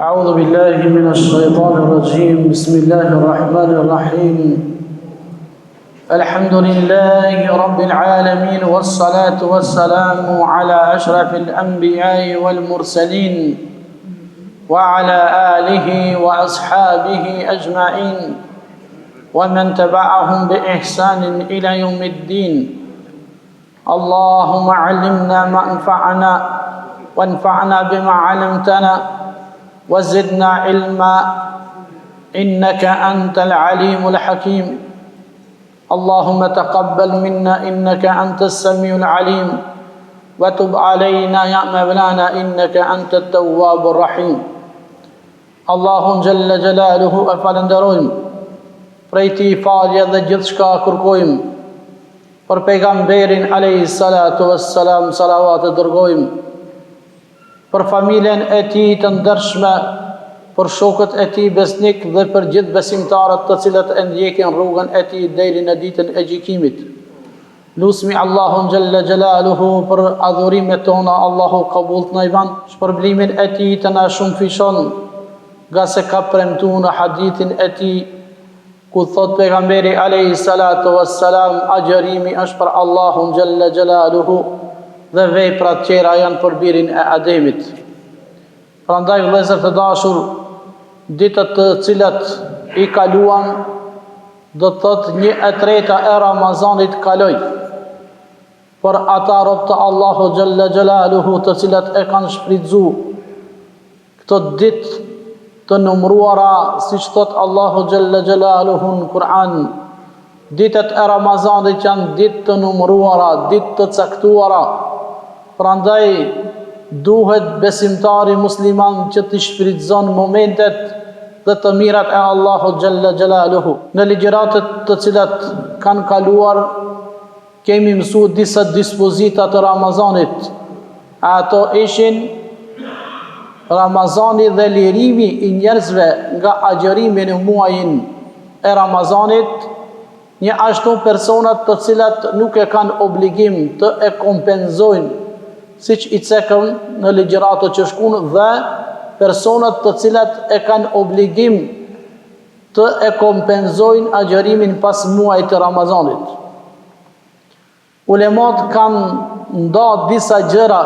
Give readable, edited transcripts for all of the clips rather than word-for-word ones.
أعوذ بالله من الشيطان الرجيم بسم الله الرحمن الرحيم الحمد لله رب العالمين والصلاة والسلام على أشرف الأنبياء والمرسلين وعلى آله وأصحابه أجمعين ومن تبعهم بإحسان إلى يوم الدين اللهم علمنا ما ينفعنا وانفعنا بما علمتنا وزدنا علما إنك أنت العليم الحكيم اللهم تقبل منا إنك أنت السميع العليم وتب علينا يا مولانا إنك أنت التواب الرحيم اللهم جل جلاله أفلندرويم بريتي فاليا dhe gjithçka kërkojmë për pejgamberin alayhi salatu wassalam salavat e dërgojmë për familjen e tij të ndershme, për shokët e tij besnik dhe për gjithë besimtarët të cilët e ndjekin rrugën e tij deri në ditën e gjykimit. Lusmi Allahun Jalla Jalaluhu për adhurimet tona, Allahu qabul të na i ban, shpërblimin e tij të na shumëfishon, nga se ka premtuar në hadithin e tij ku thot pejgamberi alayhi salatu wassalam, agjërimi është për Allahun Jalla Jalaluhu dhe veprat tjera janë për birin e Ademit. Prandaj vëllezër të dashur, ditët të cilat i kaluan, do të thotë 1/3 e Ramazanit kaloi. Por ata rob të Allahu Jalla Jalaluhu të cilat e kanë shfrytzuar këto ditë të numëruara, siç thot Allahu Jalla Jalaluhu në Kur'an, ditët e Ramazanit janë ditë të numëruara, ditë të caktuara. Prandaj duhet besimtari musliman që të shfrytëzon momentet dhe të mirat e Allahu Jalla Jalaluhu. Në ligjëratet të cilat kanë kaluar kemi mësuar disa dispozita të Ramazanit. Ato ishin Ramazani dhe lirimi i njerëzve nga agjërimi në muajin e Ramazanit, një ashtu personat të cilat nuk e kanë obligim të e kompenzojnë siç i cekën në ligjëratë që shkon, dhe personat të cilat e kanë obligim të e kompenzojnë agjërimin pas muajit të Ramazanit. Ulemat kanë ndarë disa gjëra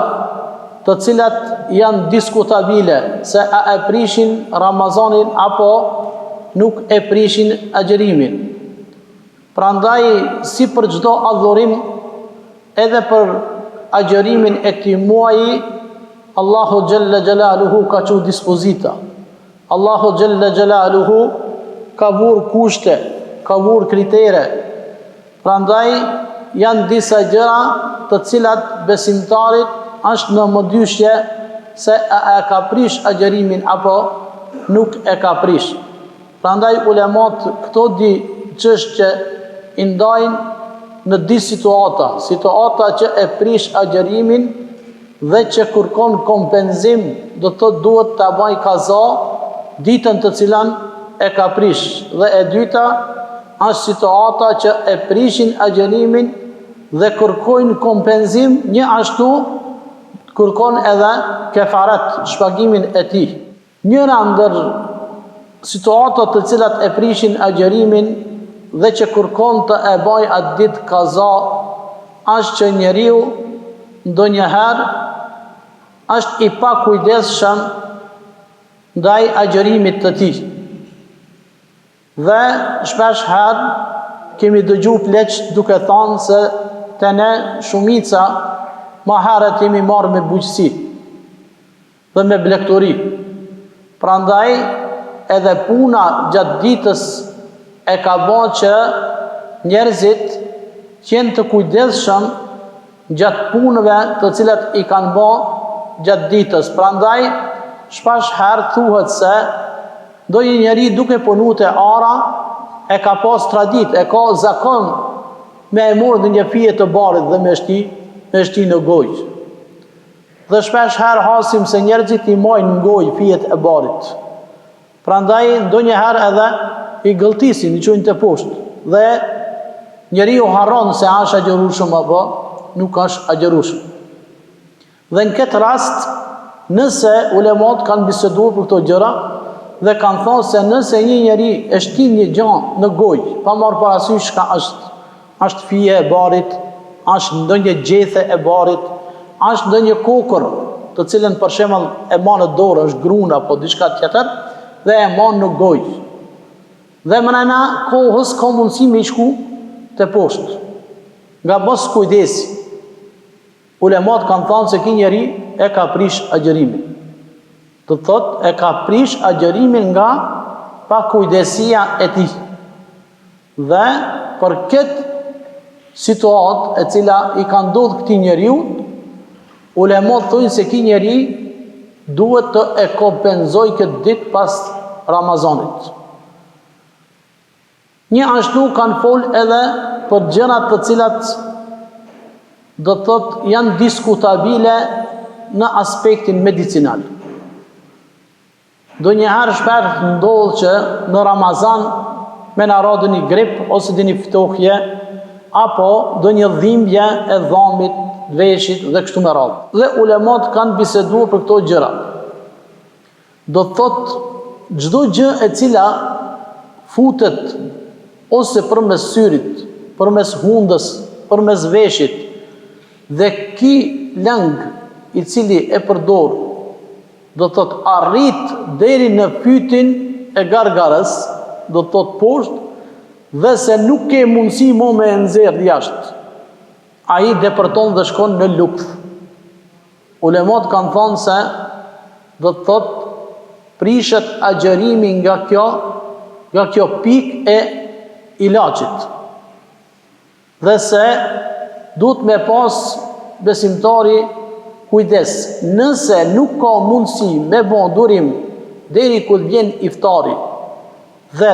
të cilat janë diskutabile, se a e prishin Ramazanin apo nuk e prishin agjërimin. Prandaj, si për çdo adhurim, edhe për agjërimin e këtij muaji, Allahu Jalla Jalaluhu ka çu dispozita. Allahu Jalla Jalaluhu ka vur kushte, ka vur kritere. Prandaj janë disa gjëra të cilat besimtarit është në mëdyshje se a ka prish agjërimin apo nuk e ka prish. Prandaj ulemat këto di çështje i ndajnë në di situata që e prish agjërimin dhe që kërkon kompenzim, do të duhet të bëj kaza ditën të cilën e ka prish. Dhe e dyta është situata që e prishin agjërimin dhe kërkojnë kompenzim, një ashtu kërkon edhe kefaret, shpagimin e tij. Njëra ndër situatat të cilat e prishin agjërimin dhe që kërkon të e baj atë ditë kaza, është që njeriu ndonjëherë është i pa kujdesshëm ndaj agjërimit të tij. Dhe shpesh herë kemi dëgjuar pleq duke thënë se te ne shumica ma herët jemi marrë me bujqësi dhe me blegtori. Prandaj edhe puna gjatë ditës e ka bën që njerëzit qenë të kujdesshëm gjatë punëve të cilat i kanë bën gjatë ditës. Prandaj shpesh herë thuhet se ndonjë njeri duke punuar te ara e ka pas tradit, e ka zakon me e morë një fije të barit dhe me shti në gojë. Dhe shpesh herë hasim se njerëzit i majnë në gojë fijet e barit. Prandaj ndonjëherë edhe i gëlltisin, i çojnë të poshtë. Dhe njeriu harron se është agjërueshëm apo nuk është agjërueshëm. Dhe në këtë rast Nëse ulemat kanë biseduar për këto gjëra dhe kanë thonë se nëse një njeri e shtin një gjë në gojë, pa marrë parasysh ka është fije e barit, është ndonjë gjethe e barit, është ndonjë kokër, të cilën për shembull e marr në dorë, është gruna apo diçka tjetër dhe e marr në gojë. Dhe mrena kohës ka mundësi me shku të poshtë. Nga mos kujdesi, ulemat kanë thënë se ky njeri e ka prish agjërimin. Të thotë e ka prish agjërimin nga pa kujdesia e tij. Dhe për këtë situatë e cila i ka ndodhur këtij njeriu, ulemat thonë se ky njeri duhet të e kompenzojë këtë ditë pas Ramazanit. Një ashtu kanë folë edhe për gjërat të cilat do të thotë janë diskutabile në aspektin medicinal. Do njëherë shpesh ndodhë që në Ramazan me në radhë një grip ose dhe një ftohje apo do një dhimbje e dhamit, veshit dhe kështu me radhë. Dhe ulemat kanë biseduar për këto gjëra. Do të thotë çdo gjë e cila futet ose përmes syrit, përmes hundës, përmes veshit, dhe ky lëng i cili e përdor, do të thotë arrit deri në fytin e gargarës, do të thotë poshtë, dhe se nuk ke mundësi mo me nxerr jashtë. Ai depërton dhe shkon në lukth. Ulemat kanë thënë se do të thotë prishet agjërimi nga kjo pikë e ilaçit. Dhe se duhet me pas besimtari kujdes. Nëse nuk ka mundësi me bon durim deri kur vjen iftari dhe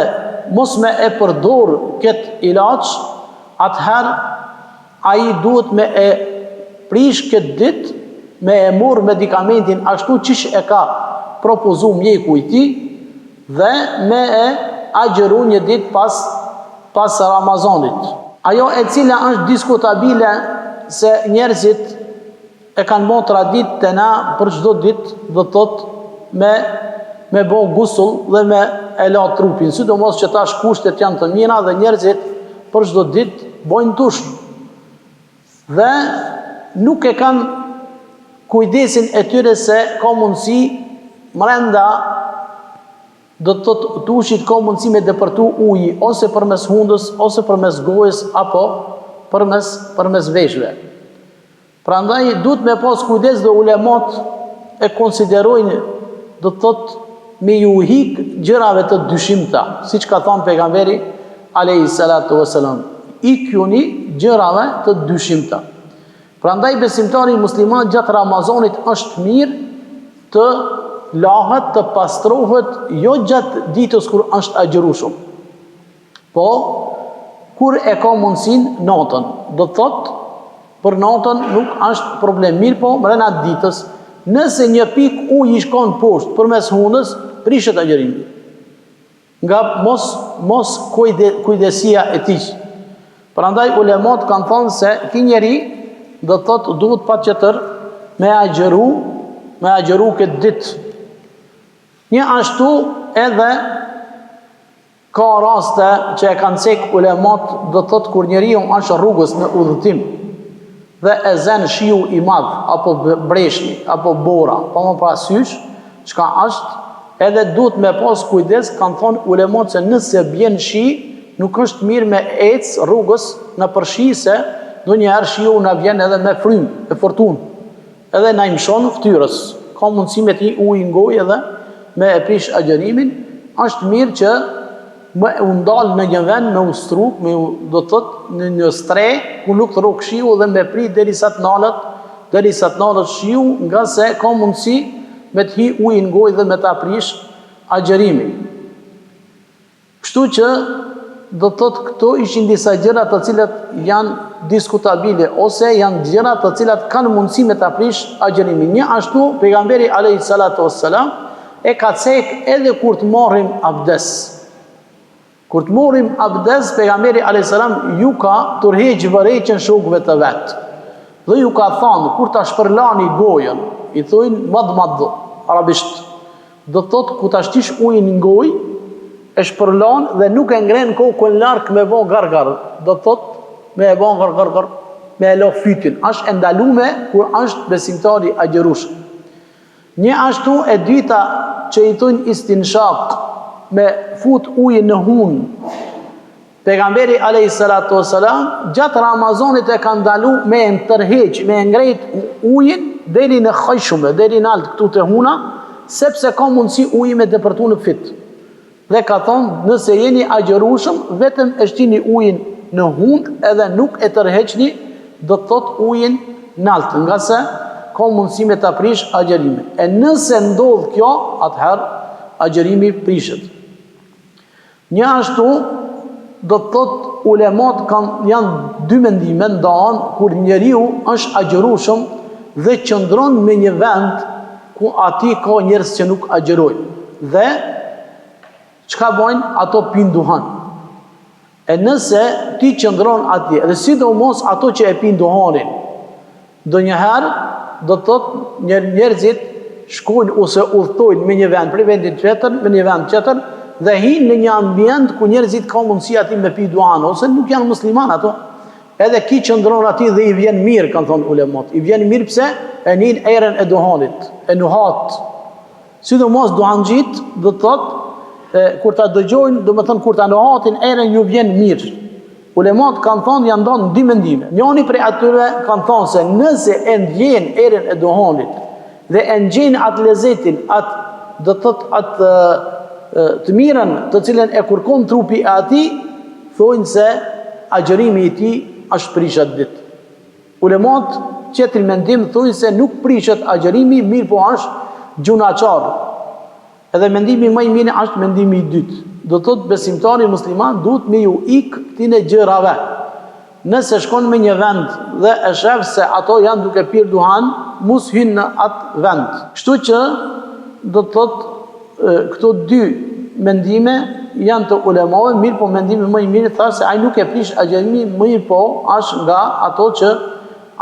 mos me e përdor këtë ilaç, atëherë ai duhet me e prish këtë ditë, me e morr medikamentin ashtu qish e ka propozu mjeku i tij dhe me e agjëru një ditë pas Ramazanit. Ajo e cila është diskutabile se njerëzit e kanë bon tradit të na për çdo ditë, do të thotë me bon gusull dhe me e la trupin, sidomos që tash kushtet janë të mira dhe njerëzit për çdo ditë bojnë tush. Dhe nuk e kanë kujdesin e tyre se ka mundësi mrenda, do të thotë tushit ka mundësi me depërtu uji ose përmes hundës, ose përmes gojës, apo përmes veshve. Prandaj duhet me pas kujdes dhe ulemat e konsiderojnë, do të thotë me ju hik gjërave të dyshimta, siç ka thënë pejgamberi alayhi salatu wasalam, ikjuni gjërave të dyshimta. Prandaj besimtari musliman gjatë Ramazanit është mirë të lahet, të pastrohet, jo gjatë ditës kur është agjërueshëm, po kur e ka mundësin natën. Do të thotë për natën nuk është problem, mirë po mrena ditës, nëse një pik ujë i shkon poshtë përmes hundës, prishet agjërimi. Nga mos kujdesia e tij. Prandaj ulemat kanë thënë se ky njeri do të thotë duhet patjetër me agjëru këtë ditë. Një ashtu edhe ka raste që e kanë cek ulemat, do të thotë kur njeriu është rrugës në udhëtim dhe e zen shiu i madh apo breshni apo bora, pa më parasysh çka është, edhe duhet me pas kujdes, kanë thonë ulemat se nëse bjen shi, nuk është mirë me ecë rrugës në përshi, se ndonjëherë shiu na vjen edhe me frym, e fortun, edhe na imshon ftyrës, ka mundësi me ti ujë në gojë edhe me e prish agjërimin. Është mirë që me u ndal në një vend, me u struk, do të thotë në një stre ku nuk të rrok shiu dhe me prit derisa të nalet shiu, nga se ka mundësi me të hi ujë në gojë dhe me ta prish agjërimin. Kështu që do të thotë këto ishin disa gjëra të cilat janë diskutabile ose janë gjëra të cilat kanë mundësi me ta prish agjërimin. Një ashtu pejgamberi alayhi salatu wassalam e ka cek edhe kur të marrim abdes. Kur të marrim abdes, pejgamberi alayhi salam ju ka tërheq vërejqen shokëve të vet. Dhe ju ka thënë, kur ta shpërlani gojën, i thojnë madh arabisht. Do të thotë, ku ta shtish ujin në gojë, e shpërlan dhe nuk e ngren kokën larg me vë gargar. Do të thotë, me e vë gargar, me e lo fytin. Është e ndaluar kur është besimtari agjërush. Një ashtu e dyta që i thojnë istinshaq, me fut ujin në hun. Pejgamberi alayhis salatu wassalam gjatë Ramazanit e ka ndalu me e tërheq, me e ngrejt ujin deri në khajshume, deri në alt këtu te huna, sepse ka mundësi uji me depërtu në fit. Dhe ka thonë, nëse jeni agjërushëm, vetëm e shtini ujin në hund edhe nuk e tërheqni, do të thot ujin në alt, nga se ka mundësi me ta prish agjërimin. E nëse ndodh kjo, atëherë agjërimi prishet. Një ashtu, do të thot ulemat janë dy mendime ndahen kur njeriu është agjërushëm dhe qëndron me një vend ku ati ka njerëz që nuk agjërojnë. Dhe çka bojnë? Ato pinë duhan. E nëse ti qëndron atje, dhe sidomos ato që e pinë duhanin, ndonjëherë do të thot njerëzit shkojnë ose udhtojnë me një vend, prej vendit tjetër, me një vend tjetër, dhe hinë në një ambient ku njerëzit ka mundësi ati me pi duan, ose nuk janë musliman ato. Edhe ki qëndron ati dhe i vjen mirë, kanë thonë ulemat. I vjen mirë pse? E njën erën e duhanit, e nuhat. Sidomos duhanxhit, do të thot, kur ta dëgjojnë, do të thënë kur ta nuhatin erën ju vjen mirë. Ulemat kanë thonë janë ndonë dy mendime. Njëri prej atyre kanë thonë se nëse e ndjen erën e duhanit dhe e ndjen atë lezetin, atë do të thot atë të mirën të cilën e kërkon trupi e ati, thojnë se agjërimi i tij është prishet ditë. Ulemat qetëri mendim thojnë se nuk prishet agjërimi, mirë po është gjunaçar. Edhe mendimi më i mirë është mendimi i dytë. Do të thotë besimtari musliman duhet me ju ik këtine gjërave. Nëse shkon me një vend dhe e shef se ato janë duke pirë duhan, mos hynë në atë vend. Kështu që do të thotë këto dy mendime janë të ulemave, mirë po mendimi më i mirë thashë se ai nuk e prish agjërimin, mirë po është nga ato që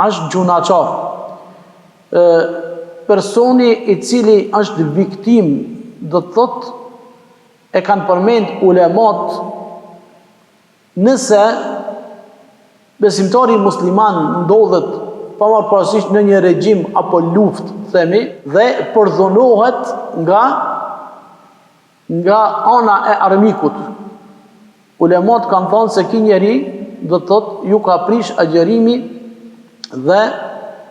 është gjunaçar. Personi i cili është viktim, do të thotë e kanë përmend ulemat, nëse besimtari musliman ndodhet pavarësisht në një regjim apo luftë, themi, dhe përdhunohet nga ana e armikut. Ulemat kanë thonë se ki njeri, do të thotë, ju ka prish agjërimi dhe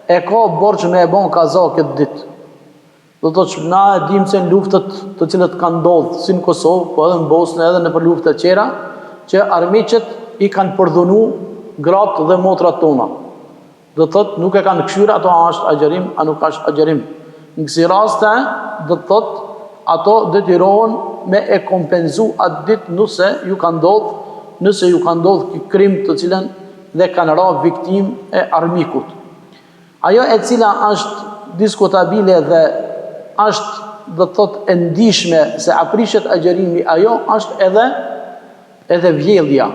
e ka borç me e bon kaza këtë ditë. Do të thotë, na e dim se në luftët të cilët kanë ndodhur, si në Kosovë, po edhe në Bosnë, edhe në për luftet tjera, që armiqët i kanë përdhunu gratë dhe motrat tona. Do të thotë, nuk e kanë këshyra, ato a është agjërim, a nuk është agjërim. Në kësi raste, do të thotë, ato detyrohen me e kompenzu atë ditë nëse ju ka ndodhur ky krim të cilën dhe kanë ra viktim e armikut. Ajo e cila është diskutabile dhe është, do të thotë, e ndishme se a prishet agjërimi, ajo është edhe vjedhja.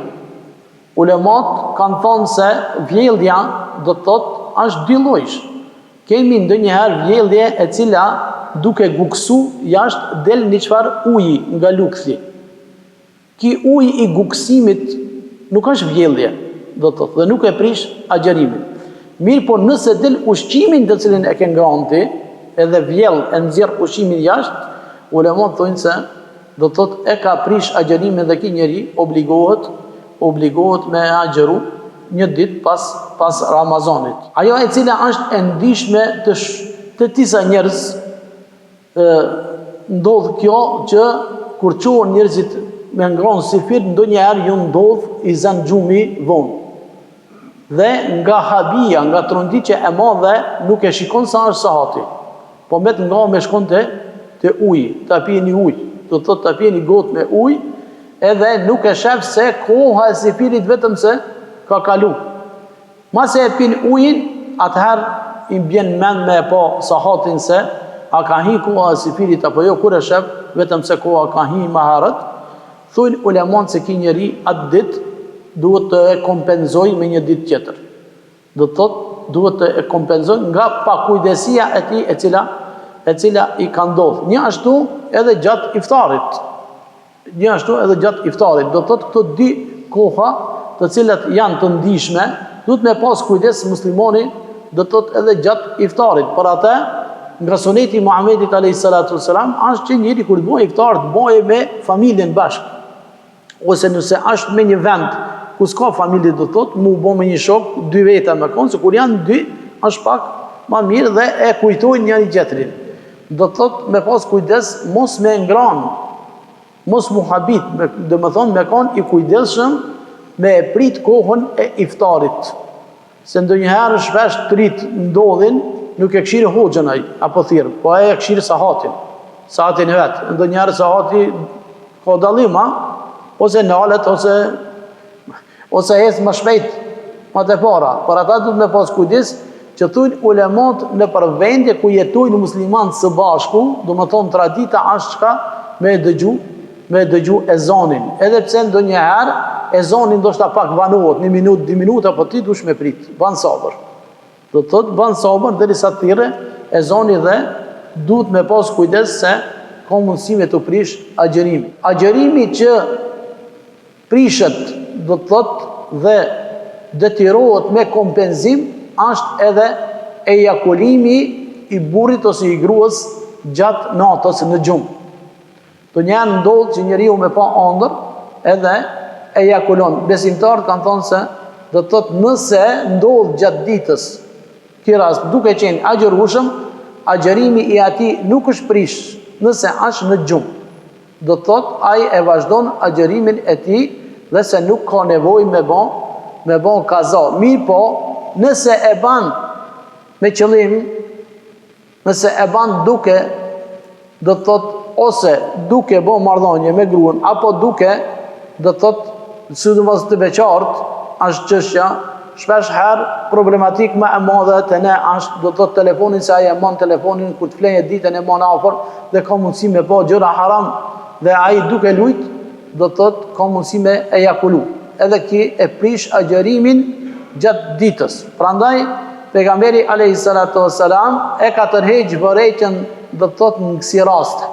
Ulemat kanë thonë se vjedhja, do të thotë, është dy llojsh. Kemi ndonjëherë vjedhje e cila duke guksu jashtë del një çfarë uji nga lukthi. Ki uji i guksimit nuk është vjedhje, do të thotë, dhe nuk e prish agjërimin. Mirë po nëse del ushqimin të cilin e ke ngrënë edhe vjell e nxjerr ushqimin jashtë, ulemat thonë se do të thotë e ka prish agjërimin dhe ki njeri obligohet me agjëru një ditë pas Ramazanit. Ajo e cila është e ndishme të disa njerëz, ndodh kjo që kur qohen njerëzit me ngronë si firë, ndonjëherë ju ndodh i zën gjumi vonë. Dhe nga habia, nga tronditje e madhe, nuk e shikon sa është sahati. Po me të nga me shkon të uji, të pjeni uj, do të thotë të pjeni gotë me uj, edhe nuk e shef se koha e si firit vetëm se ka kalu. Mase e pjeni ujin, atëherë i bjen mend me po sahatin se a ka hi koha e si firit apo jo, kur e shef vetëm se koha ka hi maharët, thujnë uleman se ki njeri atë ditë duhet të e kompenzoj me një ditë tjetër. Do të thotë duhet të e kompenzojnë nga pakujdesia e tij e cila i ka ndodhur. Një ashtu edhe gjatë iftarit. Do të thotë këto dy koha të cilat janë të ndihshme, duhet me pas kujdes muslimani, do të thotë edhe gjatë iftarit. Për atë, nga suneti i Muhamedit alayhi salatu wasalam është që njëri kur bëj iftar të bëjë me familjen bashkë. Ose nëse është me një vend ku s'ka familje, do të thotë, mu bë me një shok, dy veta me kon, se kur janë dy, është pak më mirë dhe e kujtojnë njëri tjetrin. Do të thotë me pas kujdes, mos me ngran, mos muhabit, do të thonë me kon i kujdesshëm me e prit kohën e iftarit. Se ndonjëherë shpesh trit ndodhin, nuk e këshirë hoxhën ai, apo thirr, po ai e këshirë sahatin e vet. Ndonjëherë sahati ka dallim, ose nalet ose ecë më shpejt më të para. Por ata duhet me pas kujdes që thujnë ulemat në përvendje ku jetojnë muslimanë së bashku, do më thonë tradita është çka me dëgju ezanin. Edhe pse ndonjëherë ezanin ndoshta pak vanohet, 1 minutë, 2 minuta, po ti dush me prit, ban sabër. Do të thotë ban sabër derisa të thirrë ezani dhe duhet me pas kujdes se ka mundësi me të prish agjerimi. Agjerimi që prishet, do të thotë, dhe detyrohet me kompenzim, është edhe ejakulimi i burrit ose i gruas gjatë natës në gjumë. Të njerë ndodhë që njeriu me pa ëndër edhe ejakulon. Besimtarët kanë thonë se, do të thotë, nëse ndodhë gjatë ditës, ky rast duke qenë agjërueshëm, agjerimi i atij nuk është prish nëse është në gjumë. Do të thotë, ai e vazhdon agjerimin e tij dhe se nuk ka nevojë me bon kaza. Mirë po, nëse e ban me qëllim, nëse e ban duke, do të thotë, ose duke bo marrëdhënie me gruan, apo duke, do të thotë, sidomos të beqartë, është çështja shpesh herë problematik më e madhe të ne është, do të thotë, telefonin, se ai e man telefonin kur të flenjë ditën e man afër dhe ka mundësi me bë gjëra haram dhe ai duke lut, do të thotë, ka mundësi me ejakulu. Edhe ki e prish agjerimin gjatë ditës. Prandaj pejgamberi alayhi salatu wassalam e ka tërheqë vërejtjen, do të thotë, në kësi raste.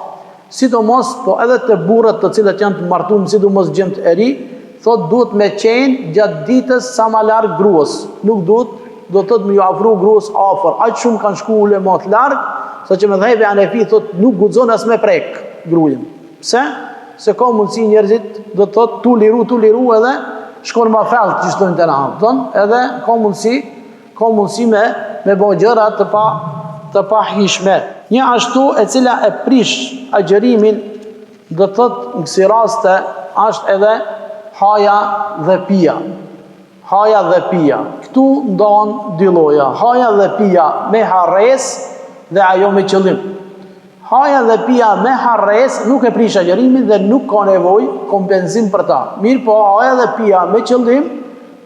Sidomos, po edhe të burrat të cilët janë të martuar, sidomos gjemt e ri, thotë duhet me qenë gjatë ditës sa më larg gruas. Nuk duhet, do të thotë, me ju afru gruas afër. Aq shumë kanë shku ulemat larg, saqë mëdhëbi Hanefi thotë nuk guxon as me prek gruajën. Pse? Se ka mundësi njerëzit, do të thotë, tu liru edhe shkon më felt që shtojnë të naftën, edhe ka mundësi me bo gjëra të pa hishme. Një ashtu e cila e prish agjerimin, do të thotë, në kësi raste është edhe haja dhe pija. Haja dhe pija. Këtu ndonë dy lloja. Haja dhe pija me harres dhe ajo me qëllim. Haja dhe pija me harres nuk e prish agjerimin dhe nuk ka nevojë kompenzim për ta. Mirë po, haja dhe pija me qëllim,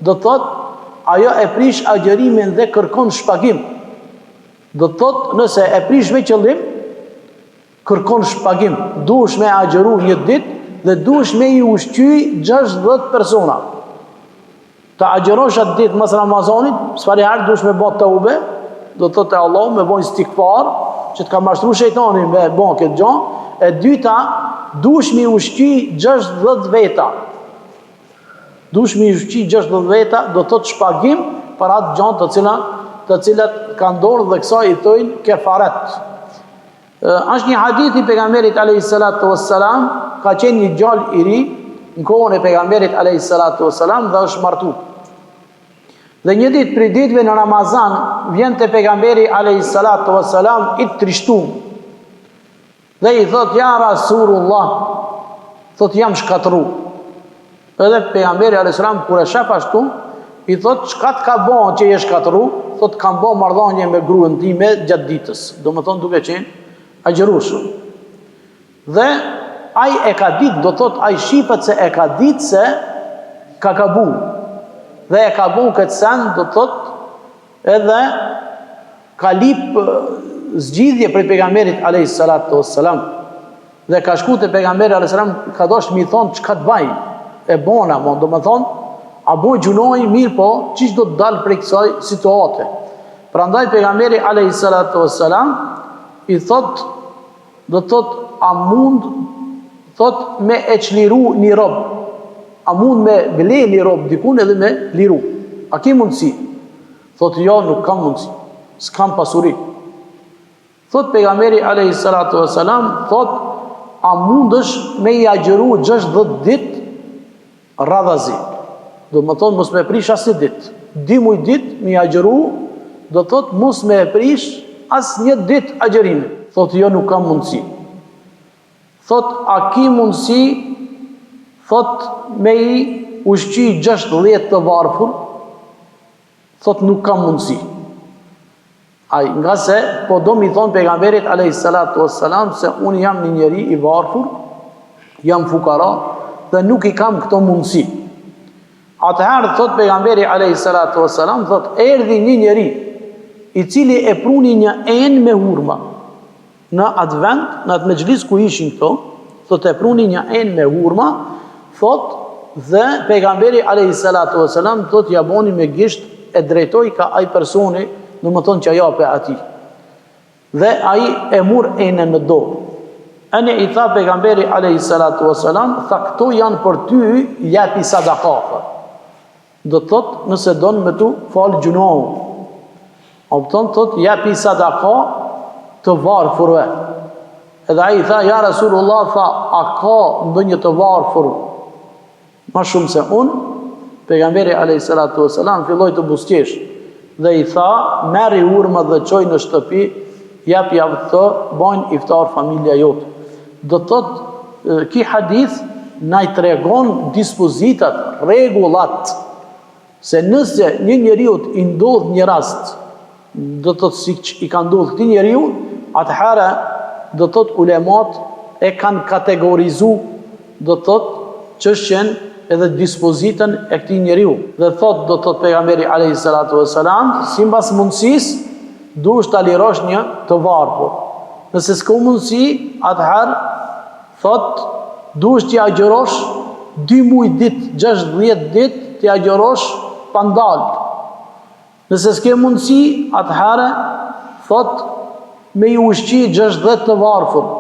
do të thotë, ajo e prish agjerimin dhe kërkon shpagim. Do të thotë, nëse e prish me qëllim, kërkon shpagim. Duhesh me agjeru një ditë dhe duhesh me i ushqy 60 persona. Ta agjerosh atë ditë mas Ramazanit, çfarë herë duhesh me bë tauba, do të thotë Allah me bën istighfar, që të ka mashtru shejtani me bon këtë gjë. E dyta, duhesh me ushqy 60 veta. Duhesh me ushqy 60 veta, do të thotë shpagim për atë gjë të cilat kanë dorë dhe kësaj i thojnë kefaret. Është një hadith i pejgamberit alayhi salatu wassalam, ka qenë një gjallë i ri në kohën e pejgamberit alayhi salatu wassalam dhe është martuar. Dhe një ditë prej ditëve në Ramazan vjen te pejgamberi alayhi salatu wassalam i trishtuar. Dhe i thot: "Ja Rasulullah", thot, "jam shkatruar." Edhe pejgamberi alayhi salam kur e shef ashtu, i thot: "Çka të ka bën që je shkatruar?" Thot: "Kam bën marrëdhënie me gruan time gjatë ditës." Domethënë duke qenë agjërueshëm. Dhe ai e ka ditë, do thot, ai shifet se e ka ditë se ka gabu. Dhe e ka bu këtë sen, do thot, edhe ka lip zgjidhje për pejgamberit alayhi salatu wassalam. Dhe ka shku te pejgamberi alayhi salam, ka dosh mi thon çka të baj. E bona, do më thon, a boj gjunoj mirë, po çish do të dal prej kësaj situate. Prandaj pejgamberi alayhi salatu wassalam i thot, do thot, a mund thot me e çliru një rob, a mund me ble një rob dikun edhe me liru, a ki mundësi? Thot jo, nuk kam mundësi, s'kam pasuri. Thot pejgamberi alayhi salatu wassalam, thot, a mundësh me i agjëru 60 dit radhazi, do më thonë mos me prish asë një dit, 12 dit me i agjëru, do thot mos me prish asë një dit agjërimin. Thot jo, nuk kam mundësi. Thot, a ki mundësi, thot, me i ushqy 60 të varfur? Thot, nuk kam mundësi. Ai, nga se, po do mi thonë pejgamberit alayhi salatu wassalam se unë jam një njeri i varfur, jam fukara, dhe nuk i kam këto mundësi. Atëherë, thot pejgamberi alayhi salatu wassalam, thot, erdhi një njeri, i cili e pruni një enë me hurma, në atë vend, në atë mexhlis ku ishin këto, thot e pruni një enë me hurma, thot, dhe pejgamberi alayhi salatu wassalam, thot, ja boni me gisht, e drejtoj ka ai personi, në më thonë që jape ati. Dhe ai e mur enën në dorë. Ene i tha pejgamberi alayhi salatu wassalam, tha këto janë për ty, japi sadaka. Do thot, nëse donë me tu falë gjunohu. Opton thot, japi sadaka të varfurve. Edhe ai tha, ja Rasulullah, tha, a ka ndonjë të varfur ma shumë se unë? Pejgamberi alayhi salatu wassalam filloi të buzëqesh dhe i tha, merri hurma dhe çoj në shtëpi, japi të bajnë iftar familja jote. Do thot, ki hadith na i tregon dispozitat, rregullat, se nëse një njeriu i ndodh një rast, do thot si i ka ndodhur këtij njeriu, atëherë do thot ulemat e kanë kategorizu, do thot çështjen edhe dispozitën e këtij njeriu. Dhe thot, do thot pejgamberi alayhi salatu wassalam, sipas mundësisë, duhesh ta lirosh një të varfër. Nëse s'ka mundësi, atëherë thot, duhesh t'i agjërosh 2 muaj ditë, 60 ditë t'i agjërosh pa ndalë. Nëse s'ke mundësi, atëherë thot, me i ushqy 60 të varfër.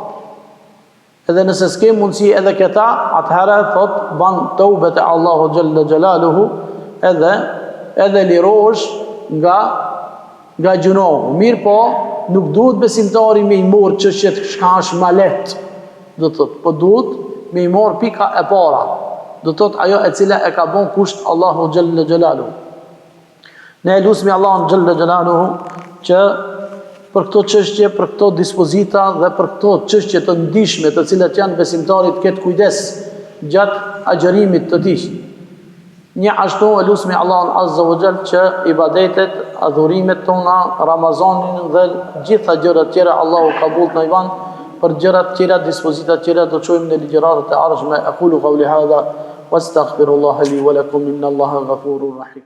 Edhe nëse s'ke mundësi edhe këta, atëherë thot, ban tawbet e Allahu xhalla xjalaluhu, edhe lirohesh nga gjunohu. Mirë po, nuk duhet besimtari me i morë çështjet çka është ma lehtë, do thot, po duhet me i morë pika e para, do thot ajo e cila e ka bon kusht Allahu xhalla xjalaluhu. Ne lusmi Allahun xhalla xjalaluhu që për këto çështje, për këto dispozita dhe për këto çështje të ndihshme, të cilat janë besimtarit këtë kujdes gjatë agjërimit të tij. Një ashtu e lusmi Allahun azza wa jall që ibadetet, adhurimet tona, Ramazanin dhe gjitha gjërat tjera Allahu kabul na i ban, për gjërat tjera, dispozitat tjera do çojmë në ligjëratat e ardhshme. Aqulu qawli hadha wastaghfirullaha li wa lakum inna Allaha ghafurur rahim.